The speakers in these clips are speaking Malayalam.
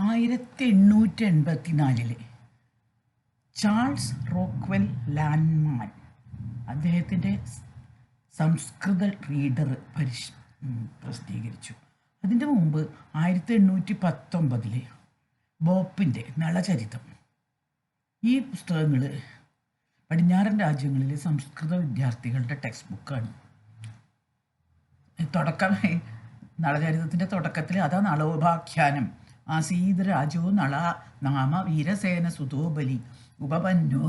1884 ചാൾസ് റോക്ക്വെൽ ലാൻഡ്മാൻ അദ്ദേഹത്തിൻ്റെ സംസ്കൃത റീഡർ പ്രസിദ്ധീകരിച്ചു. അതിൻ്റെ മുമ്പ് 1819 ബോപ്പിൻ്റെ നളചരിതം. ഈ പുസ്തകങ്ങൾ പടിഞ്ഞാറൻ രാജ്യങ്ങളിലെ സംസ്കൃത വിദ്യാർത്ഥികളുടെ ടെക്സ്റ്റ് ബുക്കാണ്. നളചരിതത്തിൻ്റെ തുടക്കത്തിൽ അതാ നളോപാഖ്യാനം ആസീത് രാജോ നള നാമ വീരസേന സുതോബലി ഉപപന്നോ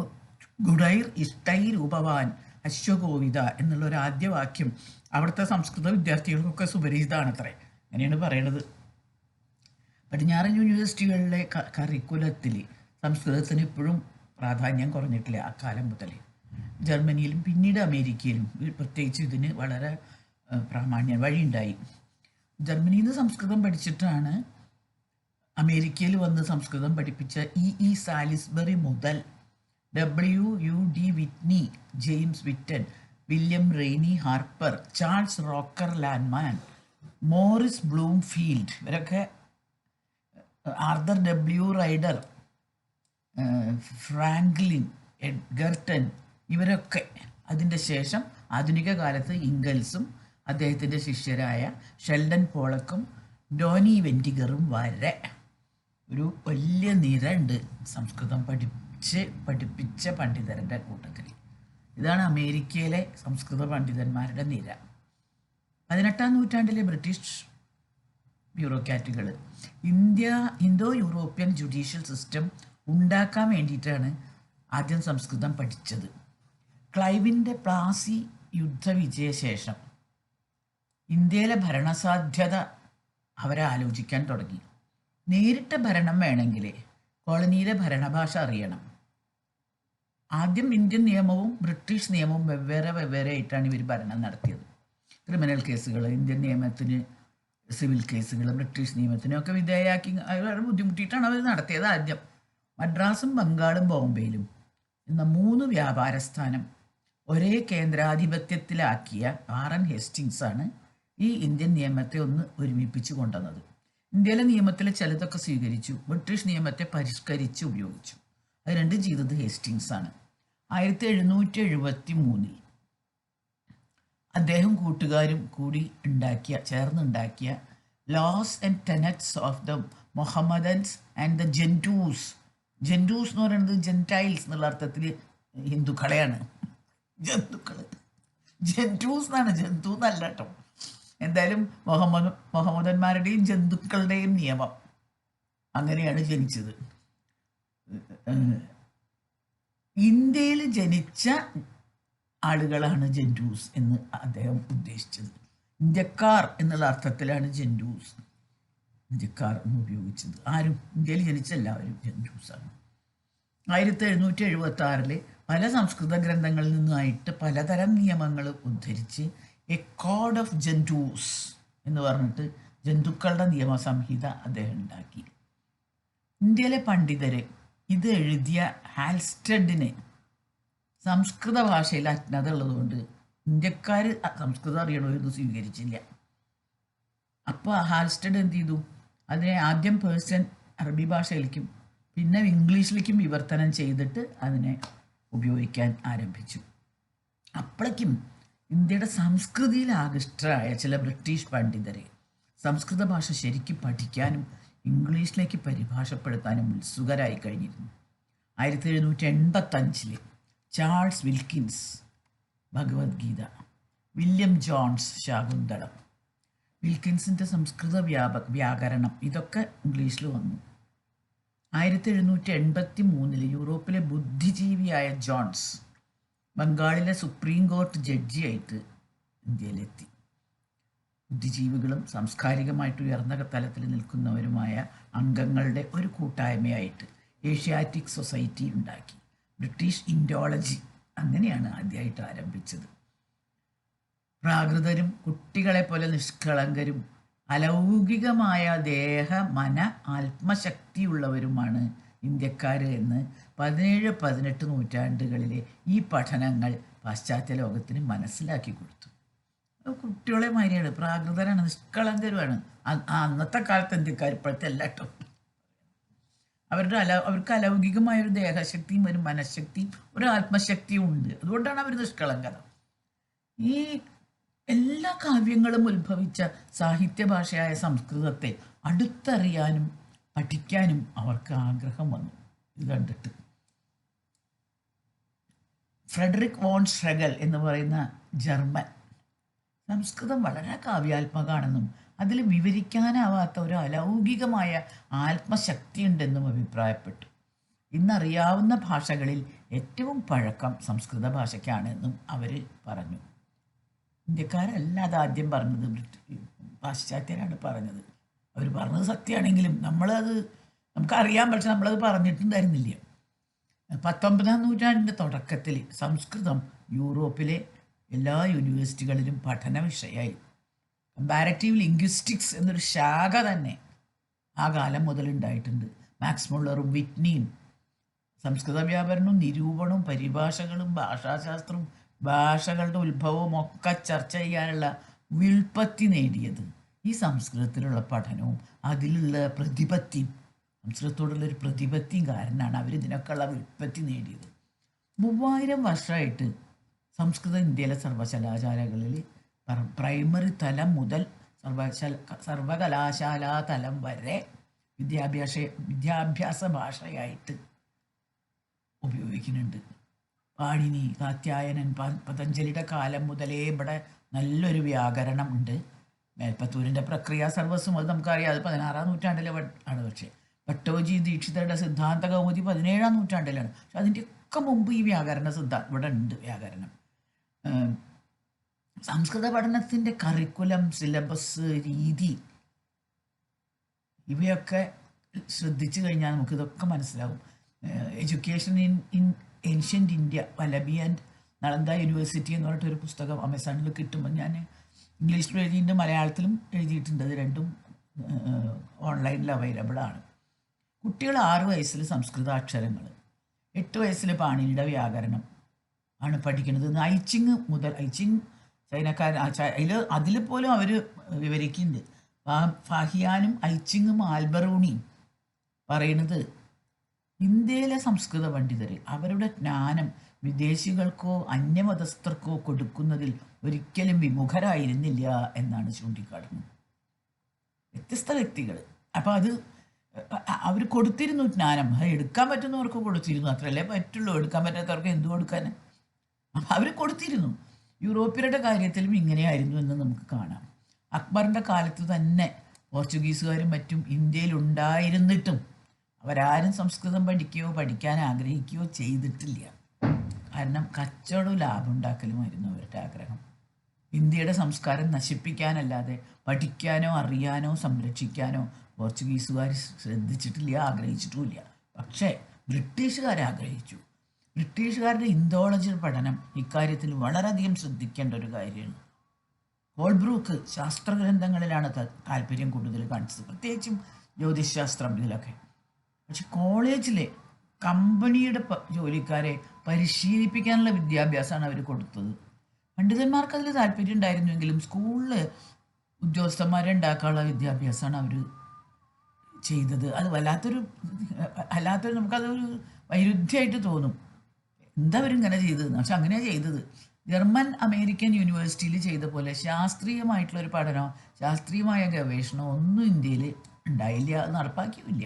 ഗുഡൈർ ഇഷ്ടൈർ ഉപവാൻ അശ്വഗോവിത എന്നുള്ളൊരു ആദ്യ വാക്യം അവിടുത്തെ സംസ്കൃത വിദ്യാർത്ഥികൾക്കൊക്കെ സുപരിചിതമാണത്രേ. അങ്ങനെയാണ് പറയണത്. പടിഞ്ഞാറൻ യൂണിവേഴ്സിറ്റികളിലെ കറിക്കുലത്തിൽ സംസ്കൃതത്തിന് ഇപ്പോഴും പ്രാധാന്യം കുറഞ്ഞിട്ടില്ല. അക്കാലം മുതൽ ജർമ്മനിയിലും പിന്നീട് അമേരിക്കയിലും പ്രത്യേകിച്ച് ഇതിന് വളരെ പ്രാമാണ്യ വഴിയുണ്ടായി. ജർമ്മനിയിൽ നിന്ന് സംസ്കൃതം പഠിച്ചിട്ടാണ് അമേരിക്കയിൽ വന്ന് സംസ്കൃതം പഠിപ്പിച്ച ഇ സാലിസ്ബറി മുതൽ WUD Whitney, James Whitten, William Rainey Harper, Charles Rocker Landman, Maurice Bloomfield, ഇവരൊക്കെ Arthur W Ryder, Franklin, Edgerton, ഇവരൊക്കെ അതിൻ്റെ ശേഷം ആധുനിക കാലത്ത് ഇംഗൽസും അദ്ദേഹത്തിൻ്റെ ശിഷ്യരായ ഷെൽഡൻ പോളക്കും ഡോനി വെൻറ്റിഗറും വരെ ഒരു വലിയ നിര ഉണ്ട് സംസ്കൃതം പഠിപ്പിച്ച പണ്ഡിതരുടെ കൂട്ടത്തിൽ. ഇതാണ് അമേരിക്കയിലെ സംസ്കൃത പണ്ഡിതന്മാരുടെ നിര. 18-ാം നൂറ്റാണ്ടിലെ ബ്രിട്ടീഷ് ബ്യൂറോക്രാറ്റുകൾ ഇന്തോ യൂറോപ്യൻ ജുഡീഷ്യൽ സിസ്റ്റം ഉണ്ടാക്കാൻ വേണ്ടിയിട്ടാണ് ആദ്യം സംസ്കൃതം പഠിച്ചത്. ക്ലൈവിൻ്റെ പ്ലാസി യുദ്ധവിജയശേഷം ഇന്ത്യയിലെ ഭരണസാധ്യത അവരെ ആലോചിക്കാൻ തുടങ്ങി. നേരിട്ട ഭരണം വേണമെങ്കിൽ കോളനിയിലെ ഭരണഭാഷ അറിയണം. ആദ്യം ഇന്ത്യൻ നിയമവും ബ്രിട്ടീഷ് നിയമവും വെവ്വേറെ ആയിട്ടാണ് ഇവർ ഭരണം നടത്തിയത്. ക്രിമിനൽ കേസുകൾ ഇന്ത്യൻ നിയമത്തിന്, സിവിൽ കേസുകൾ ബ്രിട്ടീഷ് നിയമത്തിനൊക്കെ വിധേയമാക്കി ബുദ്ധിമുട്ടിയിട്ടാണ് അവർ നടത്തിയത്. ആദ്യം മദ്രാസും ബംഗാളും ബോംബെയിലും എന്ന 3 വ്യാപാര സ്ഥാനം ഒരേ കേന്ദ്രാധിപത്യത്തിലാക്കിയ RN ഹേസ്റ്റിങ്സാണ് ഈ ഇന്ത്യൻ നിയമത്തെ ഒന്ന് ഒരുമിപ്പിച്ച് കൊണ്ടുവന്നത്. ഇന്ത്യയിലെ നിയമത്തിലെ ചിലതൊക്കെ സ്വീകരിച്ചു, ബ്രിട്ടീഷ് നിയമത്തെ പരിഷ്കരിച്ച് ഉപയോഗിച്ചു. അത് രണ്ടും ചെയ്തത് ഹേസ്റ്റിങ്സ് ആണ്. 1773 അദ്ദേഹം കൂട്ടുകാരും കൂടി ചേർന്നുണ്ടാക്കിയ laws and tenets of the Mohammedans and the Gentoos എന്ന് പറയുന്നത് ജെൻറ്റൈൽസ് എന്നുള്ള അർത്ഥത്തിൽ ഹിന്ദുക്കളെയാണ്. ജെൻറ്റൂസ് എന്നാണ്, ജന്തു എന്നല്ല കേട്ടോ. എന്തായാലും മുഹമ്മദന്മാരുടെയും ജന്തുക്കളുടെയും നിയമം, അങ്ങനെയാണ് ജനിച്ചത്. ഇന്ത്യയിൽ ജനിച്ച ആളുകളാണ് ജെൻറ്റൂസ് എന്ന് അദ്ദേഹം ഉദ്ദേശിച്ചത്. ഇന്ത്യക്കാർ എന്നുള്ള അർത്ഥത്തിലാണ് ജെൻറ്റൂസ്, ഇന്ത്യക്കാർ എന്ന് ഉപയോഗിച്ചത്. ആരും ഇന്ത്യയിൽ ജനിച്ച എല്ലാവരും ജെൻറ്റൂസാണ്. 1776 പല സംസ്കൃത ഗ്രന്ഥങ്ങളിൽ നിന്നായിട്ട് പലതരം നിയമങ്ങൾ ഉദ്ധരിച്ച് എ കോഡ് ഓഫ് ജെൻറ്റൂസ് എന്ന് പറഞ്ഞിട്ട് ജന്തുക്കളുടെ നിയമസംഹിത അദ്ദേഹം ഉണ്ടാക്കി. ഇന്ത്യയിലെ പണ്ഡിതര് ഇത് എഴുതിയ ഹാൽസ്റ്റഡിന് സംസ്കൃത ഭാഷയിൽ അജ്ഞത ഉള്ളതുകൊണ്ട് ഇന്ത്യക്കാർ സംസ്കൃതം അറിയണവരൊന്നും സ്വീകരിച്ചില്ല. അപ്പോൾ ഹാൽസ്റ്റഡ് എന്ത് ചെയ്തു? അതിനെ ആദ്യം പേഴ്ഷ്യൻ അറബി ഭാഷയിലേക്കും പിന്നെ ഇംഗ്ലീഷിലേക്കും വിവർത്തനം ചെയ്തിട്ട് അതിനെ ഉപയോഗിക്കാൻ ആരംഭിച്ചു. അപ്പോഴേക്കും ഇന്ത്യയുടെ സംസ്കൃതിയിൽ ആകൃഷ്ടരായ ചില ബ്രിട്ടീഷ് പണ്ഡിതരെ സംസ്കൃത ഭാഷ ശരിക്കും പഠിക്കാനും ഇംഗ്ലീഷിലേക്ക് പരിഭാഷപ്പെടുത്താനും ഉത്സുകരായി കഴിഞ്ഞിരുന്നു. 1785 Charles Wilkins Bhagavadgita, William Jones Shakuntalam, വിൽക്കിൻസിൻ്റെ സംസ്കൃത വ്യാകരണം, ഇതൊക്കെ ഇംഗ്ലീഷിൽ വന്നു. 1783 യൂറോപ്പിലെ ബുദ്ധിജീവിയായ ജോൺസ് ബംഗാളിലെ സുപ്രീം കോർട്ട് ജഡ്ജിയായിട്ട് ഇന്ത്യയിലെത്തി. ബുദ്ധിജീവികളും സാംസ്കാരികമായിട്ട് ഉയർന്ന തലത്തിൽ നിൽക്കുന്നവരുമായ അംഗങ്ങളുടെ ഒരു കൂട്ടായ്മയായിട്ട് ഏഷ്യാറ്റിക് സൊസൈറ്റി ഉണ്ടാക്കി. ബ്രിട്ടീഷ് ഇൻഡോളജി അങ്ങനെയാണ് ആദ്യമായിട്ട് ആരംഭിച്ചത്. പ്രാകൃതരും കുട്ടികളെ പോലെ നിഷ്കളങ്കരും അലൗകികമായ ദേഹ മന ആത്മശക്തിയുള്ളവരുമാണ് ഇന്ത്യക്കാർ എന്ന് 17-18 നൂറ്റാണ്ടുകളിലെ ഈ പഠനങ്ങൾ പാശ്ചാത്യ ലോകത്തിന് മനസ്സിലാക്കി കൊടുത്തു. കുട്ടികളെ മാതിരിയാണ്, പ്രാകൃതരാണ്, നിഷ്കളങ്കരുമാണ്. അന്നത്തെ കാലത്ത് ഇന്ത്യക്കാർ, ഇപ്പോഴത്തെ അല്ല കേട്ടോ. അവർക്ക് അലൗകികമായ ഒരു ദേഹശക്തിയും ഒരു മനഃശക്തിയും ഒരു ആത്മശക്തിയും ഉണ്ട്. അതുകൊണ്ടാണ് അവർ നിഷ്കളങ്കത. ഈ എല്ലാ കാവ്യങ്ങളും ഉത്ഭവിച്ച സാഹിത്യഭാഷയായ സംസ്കൃതത്തെ അടുത്തറിയാനും പഠിക്കാനും അവർക്ക് ആഗ്രഹം വന്നു. ഇത് കണ്ടിട്ട് ഫ്രെഡറിക് വോൺ ഷ്രെഗൽ എന്ന് പറയുന്ന ജർമ്മൻ സംസ്കൃതം വളരെ കാവ്യാത്മകമാണെന്നും അതിൽ വിവരിക്കാനാവാത്ത ഒരു അലൗകികമായ ആത്മശക്തി ഉണ്ടെന്നും അഭിപ്രായപ്പെട്ടു. ഇന്നറിയാവുന്ന ഭാഷകളിൽ ഏറ്റവും പഴക്കം സംസ്കൃത ഭാഷയ്ക്കാണെന്നും അവർ പറഞ്ഞു. ഇന്ത്യക്കാരല്ല അതാദ്യം പറഞ്ഞത്, പാശ്ചാത്യരാണ് പറഞ്ഞത്. അവർ പറഞ്ഞത് സത്യമാണെങ്കിലും നമുക്കറിയാം, പക്ഷെ നമ്മളത് പറഞ്ഞിട്ടുണ്ടായിരുന്നില്ല. 19-ാം നൂറ്റാണ്ടിൻ്റെ തുടക്കത്തിൽ സംസ്കൃതം യൂറോപ്പിലെ എല്ലാ യൂണിവേഴ്സിറ്റികളിലും പഠന വിഷയമായി. കമ്പാരറ്റീവ് ലിംഗ്വിസ്റ്റിക്സ് എന്നൊരു ശാഖ തന്നെ ആ കാലം മുതൽ ഉണ്ടായിട്ടുണ്ട്. മാക്സ് മുള്ളറും വിറ്റ്നിയും സംസ്കൃത വ്യാകരണവും നിരൂപണവും പരിഭാഷകളും ഭാഷാശാസ്ത്രവും ഭാഷകളുടെ ഉത്ഭവവും ഒക്കെ ചർച്ച ചെയ്യാനുള്ള വിൽപ്പത്തി നേടിയത് ഈ സംസ്കൃതത്തിലുള്ള പഠനവും അതിലുള്ള പ്രതിപത്തിയും, സംസ്കൃതത്തോടുള്ളൊരു പ്രതിപത്തിയും കാരണമാണ് അവരിതിനൊക്കെയുള്ള വിൽപ്പത്തി നേടിയത്. 3000 വർഷമായിട്ട് സംസ്കൃതം ഇന്ത്യയിലെ സർവകലാശാലകളിൽ പ്രൈമറി തലം മുതൽ സർവകലാശാലാ തലം വരെ വിദ്യാഭ്യാസ ഭാഷയായിട്ട് ഉപയോഗിക്കുന്നുണ്ട്. പാണിനി, കാത്യായനൻ, പതഞ്ജലിയുടെ കാലം മുതലേ ഇവിടെ നല്ലൊരു വ്യാകരണം ഉണ്ട്. മേൽപ്പത്തൂരിൻ്റെ പ്രക്രിയ സർവസ്വം അത് നമുക്കറിയാം, അത് 16-ാം നൂറ്റാണ്ടിലെ ആണ്. പക്ഷേ ഭട്ടോജി ദീക്ഷിതരുടെ സിദ്ധാന്ത കൗമുദി 17-ാം നൂറ്റാണ്ടിലാണ്. പക്ഷെ അതിൻ്റെയൊക്കെ മുമ്പ് ഈ വ്യാകരണ സിദ്ധാന്തം ഇവിടെ ഉണ്ട്. വ്യാകരണം സംസ്കൃത പഠനത്തിൻ്റെ കറിക്കുലം, സിലബസ്, രീതി ഇവയൊക്കെ ശ്രദ്ധിച്ചു കഴിഞ്ഞാൽ നമുക്കിതൊക്കെ മനസ്സിലാവും. Education in ancient India, Valabhi and Nalanda university എന്ന് പറഞ്ഞിട്ടൊരു പുസ്തകം ആമസോണിൽ കിട്ടുമ്പോൾ ഞാൻ ഇംഗ്ലീഷിലും എഴുതിയിട്ടുണ്ട്, മലയാളത്തിലും എഴുതിയിട്ടുണ്ട്. അത് രണ്ടും ഓൺലൈനിൽ അവൈലബിൾ ആണ്. കുട്ടികൾ 6 വയസ്സിൽ സംസ്കൃത അക്ഷരങ്ങൾ, 8 വയസ്സിൽ പാണിനിയുടെ വ്യാകരണം ആണ് പഠിക്കുന്നത്. ഐച്ചിങ് മുതൽ, ഐച്ചിങ് ചൈനക്കാരൻ അതിൽ പോലും അവർ വിവരിക്കുന്നുണ്ട്. ഫാഹിയാനും ഐച്ചിങ്ങും ആൽബറൂണിയും പറയുന്നത് ഇന്ത്യയിലെ സംസ്കൃത പണ്ഡിതർ അവരുടെ ജ്ഞാനം വിദേശികൾക്കോ അന്യമതസ്ഥർക്കോ കൊടുക്കുന്നതിൽ ഒരിക്കലും വിമുഖരായിരുന്നില്ല എന്നാണ് ചൂണ്ടിക്കാട്ടുന്നത്. വ്യത്യസ്ത വ്യക്തികൾ അപ്പോൾ അത് അവർ കൊടുത്തിരുന്നു ജ്ഞാനം. എടുക്കാൻ പറ്റുന്നവർക്ക് കൊടുത്തിരുന്നു, അത്രയല്ലേ പറ്റുള്ളൂ. എടുക്കാൻ പറ്റാത്തവർക്ക് എന്തു കൊടുക്കാൻ? അപ്പം അവർ കൊടുത്തിരുന്നു. യൂറോപ്യരുടെ കാര്യത്തിലും ഇങ്ങനെയായിരുന്നു എന്ന് നമുക്ക് കാണാം. അക്ബറിൻ്റെ കാലത്ത് തന്നെ പോർച്ചുഗീസുകാരും മറ്റും ഇന്ത്യയിൽ ഉണ്ടായിരുന്നിട്ടും അവരാരും സംസ്കൃതം പഠിക്കുകയോ പഠിക്കാൻ ആഗ്രഹിക്കുകയോ ചെയ്തിട്ടില്ല. കാരണം കച്ചവടവും ലാഭം ഉണ്ടാക്കലുമായിരുന്നു അവരുടെ ആഗ്രഹം. ഇന്ത്യയുടെ സംസ്കാരം നശിപ്പിക്കാനല്ലാതെ പഠിക്കാനോ അറിയാനോ സംരക്ഷിക്കാനോ പോർച്ചുഗീസുകാർ ശ്രദ്ധിച്ചിട്ടില്ല, ആഗ്രഹിച്ചിട്ടുമില്ല. പക്ഷേ ബ്രിട്ടീഷുകാർ ആഗ്രഹിച്ചു. ബ്രിട്ടീഷുകാരുടെ ഇന്തോളജി പഠനം ഇക്കാര്യത്തിൽ വളരെയധികം ശ്രദ്ധിക്കേണ്ട ഒരു കാര്യമാണ്. ഹോൾബ്രൂക്ക് ശാസ്ത്രഗ്രന്ഥങ്ങളിലാണ് താല്പര്യം കൂടുതൽ കാണിച്ചത്, പ്രത്യേകിച്ചും ജ്യോതിശാസ്ത്രം ഇതിലൊക്കെ. പക്ഷെ കോളേജിലെ കമ്പനിയുടെ ജോലിക്കാരെ പരിശീലിപ്പിക്കാനുള്ള വിദ്യാഭ്യാസമാണ് അവർ കൊടുത്തത്. പണ്ഡിതന്മാർക്ക് അതിൽ താല്പര്യം ഉണ്ടായിരുന്നുവെങ്കിലും സ്കൂളിൽ ഉദ്യോഗസ്ഥന്മാരെ ഉണ്ടാക്കാനുള്ള വിദ്യാഭ്യാസമാണ് അവർ ചെയ്തത്. അത് അല്ലാത്തൊരു നമുക്കതൊരു വൈരുദ്ധ്യമായിട്ട് തോന്നും. എന്താ അവരിങ്ങനെ ചെയ്തതെന്ന്. പക്ഷെ അങ്ങനെയാണ് ചെയ്തത്. ജർമ്മൻ അമേരിക്കൻ യൂണിവേഴ്സിറ്റിയിൽ ചെയ്ത പോലെ ശാസ്ത്രീയമായിട്ടുള്ളൊരു പഠനമോ ശാസ്ത്രീയമായ ഗവേഷണമോ ഒന്നും ഇന്ത്യയിൽ ഉണ്ടായില്ല, അത് നടപ്പാക്കിയുമില്ല.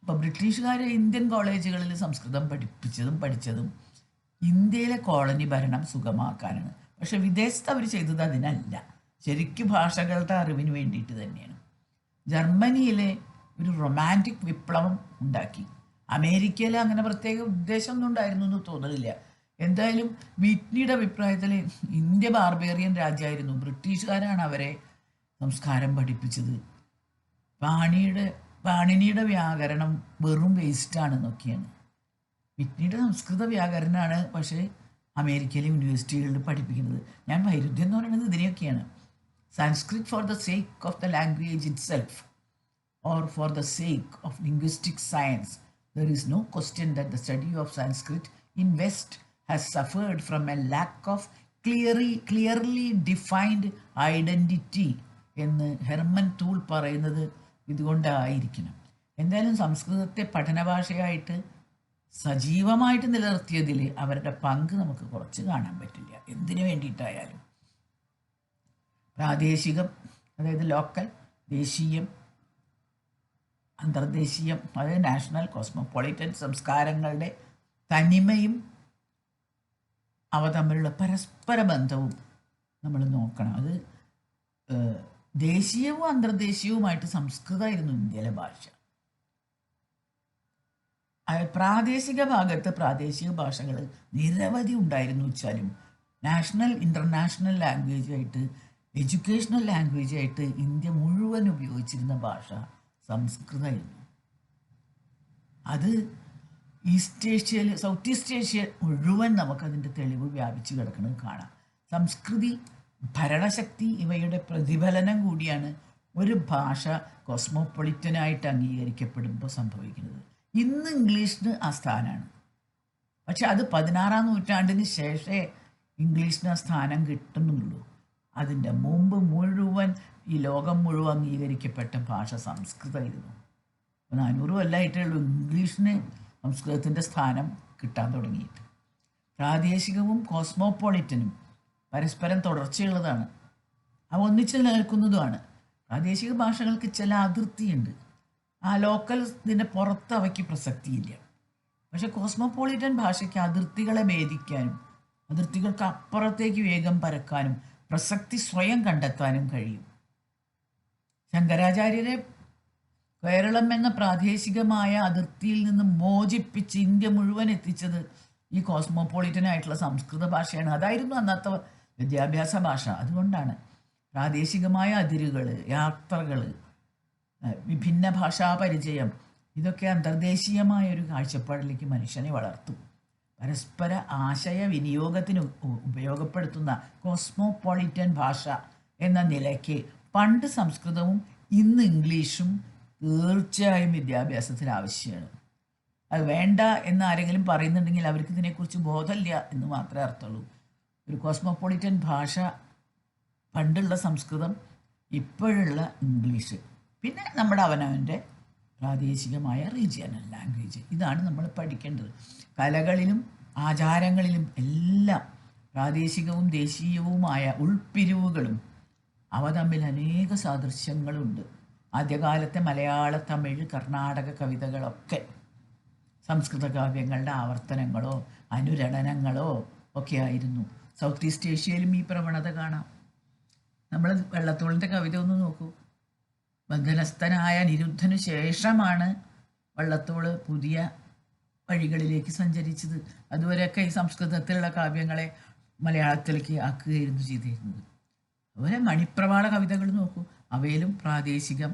അപ്പോൾ ബ്രിട്ടീഷുകാർ ഇന്ത്യൻ കോളേജുകളിൽ സംസ്കൃതം പഠിച്ചതും ഇന്ത്യയിലെ കോളനി ഭരണം സുഗമാക്കാനാണ്. പക്ഷെ വിദേശത്ത് അവർ ചെയ്തത് അതിനല്ല, ശരിക്കും ഭാഷകളുടെ അറിവിന് വേണ്ടിയിട്ട് തന്നെയാണ്. ജർമ്മനിയിലെ ഒരു റൊമാൻറ്റിക് വിപ്ലവം ഉണ്ടാക്കി. അമേരിക്കയിൽ അങ്ങനെ പ്രത്യേക ഉദ്ദേശമൊന്നും ഉണ്ടായിരുന്നു എന്ന് തോന്നുന്നില്ല. എന്തായാലും വിറ്റ്നിയുടെ അഭിപ്രായത്തിൽ ഇന്ത്യ ബാർബേറിയൻ രാജ്യമായിരുന്നു, ബ്രിട്ടീഷുകാരാണ് അവരെ സംസ്കാരം പഠിപ്പിച്ചത്. പാണിനിയുടെ വ്യാകരണം വെറും വേസ്റ്റാണെന്നൊക്കെയാണ്. വിറ്റ്നിയുടെ സംസ്കൃത വ്യാകരണമാണ് പക്ഷേ അമേരിക്കയിലെ യൂണിവേഴ്സിറ്റികളിൽ പഠിപ്പിക്കുന്നത്. ഞാൻ വൈരുദ്ധ്യം എന്ന് പറയുന്നത് ഇതിനെയൊക്കെയാണ്. Sanskrit for the sake of the language itself or for the sake of linguistic science, there is no question that the study of Sanskrit in West has suffered from a lack of clearly defined identity എന്ന് ഹെർമൻ ടൂൾ പറയുന്നത് ഇതുകൊണ്ടായിരിക്കണം. എന്തായാലും സംസ്കൃതത്തെ പഠന ഭാഷയായിട്ട് സജീവമായിട്ട് നിലനിർത്തിയതിൽ അവരുടെ പങ്ക് നമുക്ക് കുറച്ച് കാണാൻ പറ്റില്ല. എന്തിനു വേണ്ടിയിട്ടായാലും പ്രാദേശികം, അതായത് ലോക്കൽ, ദേശീയം, അന്തർദേശീയം, അതായത് നാഷണൽ, കോസ്മോപൊളിറ്റൻ സംസ്കാരങ്ങളുടെ തനിമയും അവ തമ്മിലുള്ള പരസ്പര ബന്ധവും നമ്മൾ നോക്കണം. അത് ദേശീയവും അന്തർദേശീയവുമായിട്ട് സംസ്കൃതമായിരുന്നു ഇന്ത്യയിലെ ഭാഷ. പ്രാദേശിക ഭാഗത്ത് പ്രാദേശിക ഭാഷകൾ നിരവധി ഉണ്ടായിരുന്നു വെച്ചാലും നാഷണൽ ഇൻ്റർനാഷണൽ ലാംഗ്വേജായിട്ട്, എഡ്യൂക്കേഷണൽ ലാംഗ്വേജായിട്ട് ഇന്ത്യ മുഴുവൻ ഉപയോഗിച്ചിരുന്ന ഭാഷ സംസ്കൃതമായിരുന്നു. അത് ഈസ്റ്റ് ഏഷ്യയിൽ, സൗത്ത് ഈസ്റ്റ് ഏഷ്യ മുഴുവൻ നമുക്കതിൻ്റെ തെളിവ് വ്യാപിച്ചു കിടക്കുന്നത് കാണാം. സംസ്കൃതി, ഭരണശക്തി ഇവയുടെ പ്രതിഫലനം കൂടിയാണ് ഒരു ഭാഷ കോസ്മോപൊളിറ്റനായിട്ട് അംഗീകരിക്കപ്പെടുമ്പോൾ സംഭവിക്കുന്നത്. ഇന്ന് ഇംഗ്ലീഷിന് ആ സ്ഥാനമാണ്. പക്ഷെ അത് 16-ാം നൂറ്റാണ്ടിന് ശേഷമേ ഇംഗ്ലീഷിന് ആ സ്ഥാനം കിട്ടുന്നുള്ളൂ. അതിൻ്റെ മുമ്പ് മുഴുവൻ ഈ ലോകം മുഴുവൻ അംഗീകരിക്കപ്പെട്ട ഭാഷ സംസ്കൃതമായിരുന്നു. 400 കൊല്ലമായിട്ടേ ഉള്ളൂ ഇംഗ്ലീഷിന് സംസ്കൃതത്തിൻ്റെ സ്ഥാനം കിട്ടാൻ തുടങ്ങിയിട്ട്. പ്രാദേശികവും കോസ്മോപൊളിറ്റനും പരസ്പരം തുടർച്ചയുള്ളതാണ്. അവ ഒന്നിച്ച് നിലനിൽക്കുന്നതുമാണ്. പ്രാദേശിക ഭാഷകൾക്ക് ചില അതിർത്തിയുണ്ട്. ആ ലോക്കൽ ഇതിൻ്റെ പുറത്ത് അവയ്ക്ക് പ്രസക്തിയില്ല. പക്ഷെ കോസ്മോപൊളിറ്റൻ ഭാഷയ്ക്ക് അതിർത്തികളെ ഭേദിക്കാനും അതിർത്തികൾക്ക് അപ്പുറത്തേക്ക് വേഗം പരക്കാനും പ്രസക്തി സ്വയം കണ്ടെത്താനും കഴിയും. ശങ്കരാചാര്യരെ കേരളം എന്ന പ്രാദേശികമായ അതിർത്തിയിൽ നിന്ന് മോചിപ്പിച്ച് ഇന്ത്യ മുഴുവൻ എത്തിച്ചത് ഈ കോസ്മോപൊളിറ്റൻ ആയിട്ടുള്ള സംസ്കൃത ഭാഷയാണ്. അതായിരുന്നു അന്നത്തെ വിദ്യാഭ്യാസ ഭാഷ. അതുകൊണ്ടാണ് പ്രാദേശികമായ അതിരുകൾ, യാത്രകൾ, വിഭിന്ന ഭാഷാ പരിചയം, ഇതൊക്കെ അന്തർദേശീയമായ ഒരു കാഴ്ചപ്പാടിലേക്ക് മനുഷ്യനെ വളർത്തും. പരസ്പര ആശയവിനിയോഗത്തിന് ഉപയോഗപ്പെടുത്തുന്ന കോസ്മോപൊളിറ്റൻ ഭാഷ എന്ന നിലയ്ക്ക് പണ്ട് സംസ്കൃതവും ഇന്ന് ഇംഗ്ലീഷും തീർച്ചയായും വിദ്യാഭ്യാസത്തിന് ആവശ്യമാണ്. അത് വേണ്ട എന്ന് ആരെങ്കിലും പറയുന്നുണ്ടെങ്കിൽ അവർക്ക് ഇതിനെക്കുറിച്ച് ബോധമില്ല എന്ന് മാത്രമേ അർത്ഥമുള്ളൂ. ഒരു കോസ്മോപൊളിറ്റൻ ഭാഷ പണ്ടുള്ള സംസ്കൃതം, ഇപ്പോഴുള്ള ഇംഗ്ലീഷ്, പിന്നെ നമ്മുടെ അവനവൻ്റെ പ്രാദേശികമായ റീജിയണൽ ലാംഗ്വേജ്. ഇതാണ് നമ്മൾ പഠിക്കേണ്ടത്. കലകളിലും ആചാരങ്ങളിലും എല്ലാം പ്രാദേശികവും ദേശീയവുമായ ഉൾപ്പിരിവുകളും അവ തമ്മിൽ അനേക സാദൃശ്യങ്ങളുണ്ട്. ആദ്യകാലത്തെ മലയാള, തമിഴ്, കർണാടക കവിതകളൊക്കെ സംസ്കൃത കാവ്യങ്ങളുടെ ആവർത്തനങ്ങളോ അനുരണനങ്ങളോ ഒക്കെ ആയിരുന്നു. സൗത്ത് ഈസ്റ്റ് ഏഷ്യയിലും ഈ പ്രവണത കാണാം. നമ്മൾ വള്ളത്തോളിൻ്റെ കവിത ഒന്ന് നോക്കൂ. ബന്ധനസ്ഥനായ നിരുദ്ധനു ശേഷമാണ് വള്ളത്തോൾ പുതിയ വഴികളിലേക്ക് സഞ്ചരിച്ചത്. അതുവരെയൊക്കെ ഈ സംസ്കൃതത്തിലുള്ള കാവ്യങ്ങളെ മലയാളത്തിലേക്ക് ആക്കുകയായിരുന്നു ചെയ്തിരുന്നത്. അതുപോലെ മണിപ്രവാള കവിതകൾ നോക്കൂ. അവയിലും പ്രാദേശികം,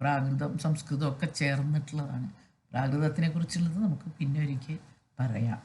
പ്രാകൃതം, സംസ്കൃതം ഒക്കെ ചേർന്നിട്ടുള്ളതാണ്. പ്രാകൃതത്തിനെ കുറിച്ചുള്ളത് നമുക്ക് പിന്നെ ഒരിക്കൽ പറയാം.